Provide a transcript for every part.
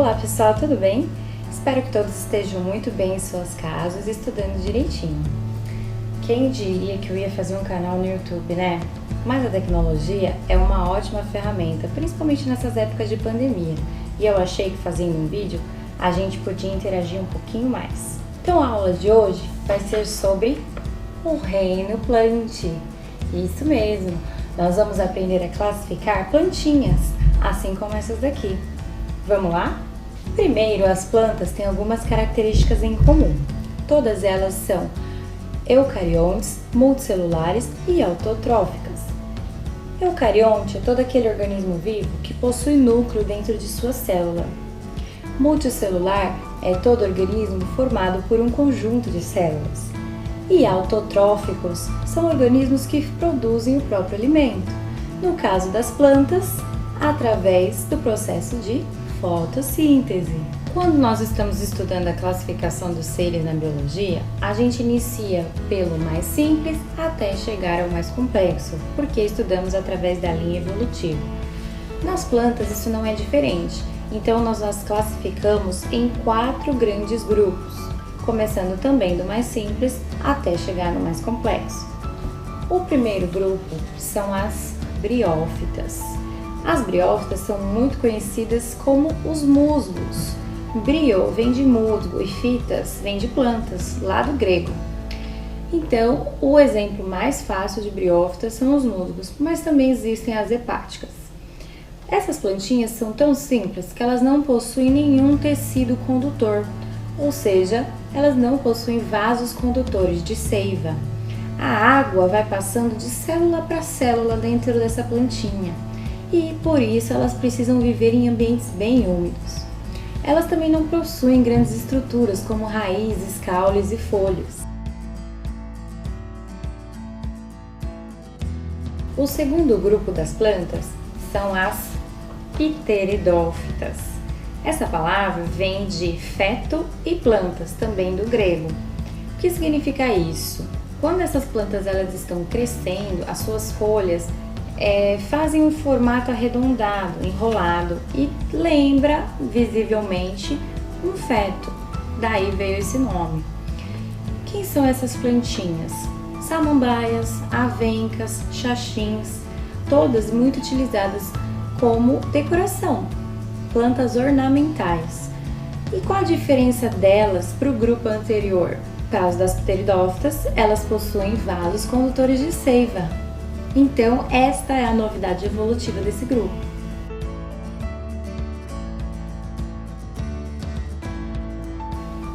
Olá pessoal, tudo bem? Espero que todos estejam muito bem em suas casas e estudando direitinho. Quem diria que eu ia fazer um canal no YouTube, né? Mas a tecnologia é uma ótima ferramenta, principalmente nessas épocas de pandemia. E eu achei que fazendo um vídeo, a gente podia interagir um pouquinho mais. Então a aula de hoje vai ser sobre o reino plant. Isso mesmo, nós vamos aprender a classificar plantinhas, assim como essas daqui. Vamos lá? Primeiro, as plantas têm algumas características em comum. Todas elas são eucariontes, multicelulares e autotróficas. Eucarionte é todo aquele organismo vivo que possui núcleo dentro de sua célula. Multicelular é todo organismo formado por um conjunto de células. E autotróficos são organismos que produzem o próprio alimento. No caso das plantas, através do processo de fotossíntese. Quando nós estamos estudando a classificação dos seres na biologia, a gente inicia pelo mais simples até chegar ao mais complexo, porque estudamos através da linha evolutiva. Nas plantas isso não é diferente, então nós as classificamos em 4 grandes grupos, começando também do mais simples até chegar no mais complexo. O primeiro grupo são as briófitas. As briófitas são muito conhecidas como os musgos. Brio vem de musgo e fitas vem de plantas, lá do grego. Então, o exemplo mais fácil de briófitas são os musgos, mas também existem as hepáticas. Essas plantinhas são tão simples que elas não possuem nenhum tecido condutor, ou seja, elas não possuem vasos condutores de seiva. A água vai passando de célula para célula dentro dessa plantinha. E por isso elas precisam viver em ambientes bem úmidos. Elas também não possuem grandes estruturas como raízes, caules e folhas. O segundo grupo das plantas são as pteridófitas. Essa palavra vem de feto e plantas, também do grego. O que significa isso? Quando essas plantas elas estão crescendo, as suas folhas fazem um formato arredondado, enrolado e lembra visivelmente um feto. Daí veio esse nome. Quem são essas plantinhas? Samambaias, avencas, xaxins, todas muito utilizadas como decoração, plantas ornamentais. E qual a diferença delas para o grupo anterior? No caso das pteridófitas, elas possuem vasos condutores de seiva. Então, esta é a novidade evolutiva desse grupo.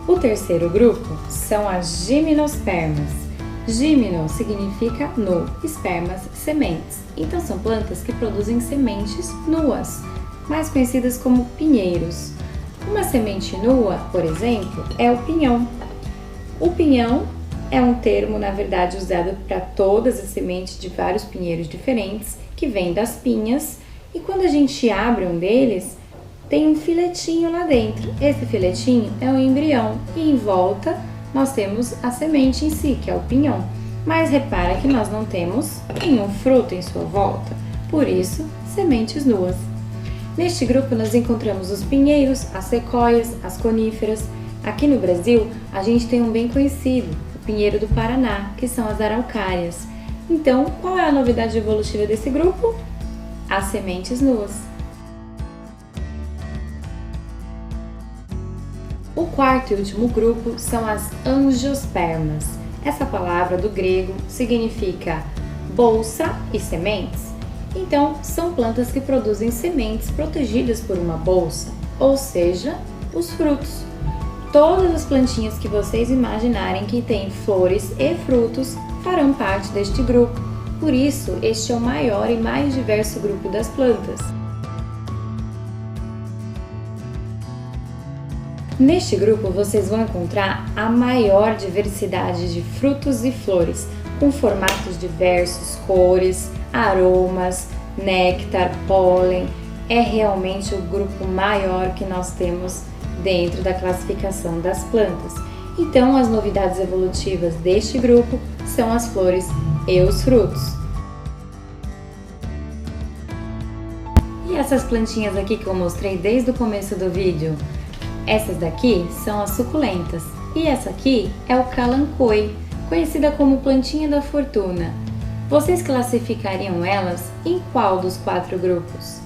O terceiro grupo são as gimnospermas. Gimno significa nu, espermas, sementes. Então, são plantas que produzem sementes nuas, mais conhecidas como pinheiros. Uma semente nua, por exemplo, é o pinhão. O pinhão é um termo, na verdade, usado para todas as sementes de vários pinheiros diferentes, que vêm das pinhas, e quando a gente abre um deles, tem um filetinho lá dentro. Esse filetinho é um embrião, e em volta nós temos a semente em si, que é o pinhão. Mas repara que nós não temos nenhum fruto em sua volta, por isso, sementes nuas. Neste grupo nós encontramos os pinheiros, as sequoias, as coníferas. Aqui no Brasil, a gente tem um bem conhecido, pinheiro do Paraná, que são as araucárias. Então, qual é a novidade evolutiva desse grupo? As sementes nuas. O quarto e último grupo são as angiospermas. Essa palavra do grego significa bolsa e sementes. Então, são plantas que produzem sementes protegidas por uma bolsa, ou seja, os frutos. Todas as plantinhas que vocês imaginarem que têm flores e frutos farão parte deste grupo. Por isso, este é o maior e mais diverso grupo das plantas. Neste grupo, vocês vão encontrar a maior diversidade de frutos e flores, com formatos diversos, cores, aromas, néctar, pólen. É realmente o grupo maior que nós temos dentro da classificação das plantas. Então, as novidades evolutivas deste grupo são as flores e os frutos. E E essas plantinhas aqui que eu mostrei desde o começo do vídeo? Essas daqui são as suculentas. E essa aqui é o Kalanchoe, conhecida como plantinha da fortuna. Vocês classificariam elas em qual dos 4 grupos?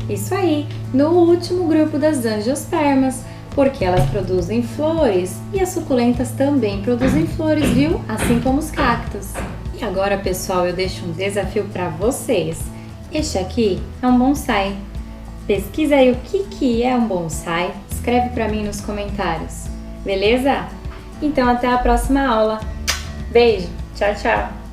Isso aí, no último grupo das angiospermas, porque elas produzem flores e as suculentas também produzem flores, viu? Assim como os cactos. E agora, pessoal, eu deixo um desafio para vocês. Este aqui é um bonsai. Pesquisa aí o que é um bonsai, escreve para mim nos comentários. Beleza? Então até a próxima aula. Beijo, tchau, tchau!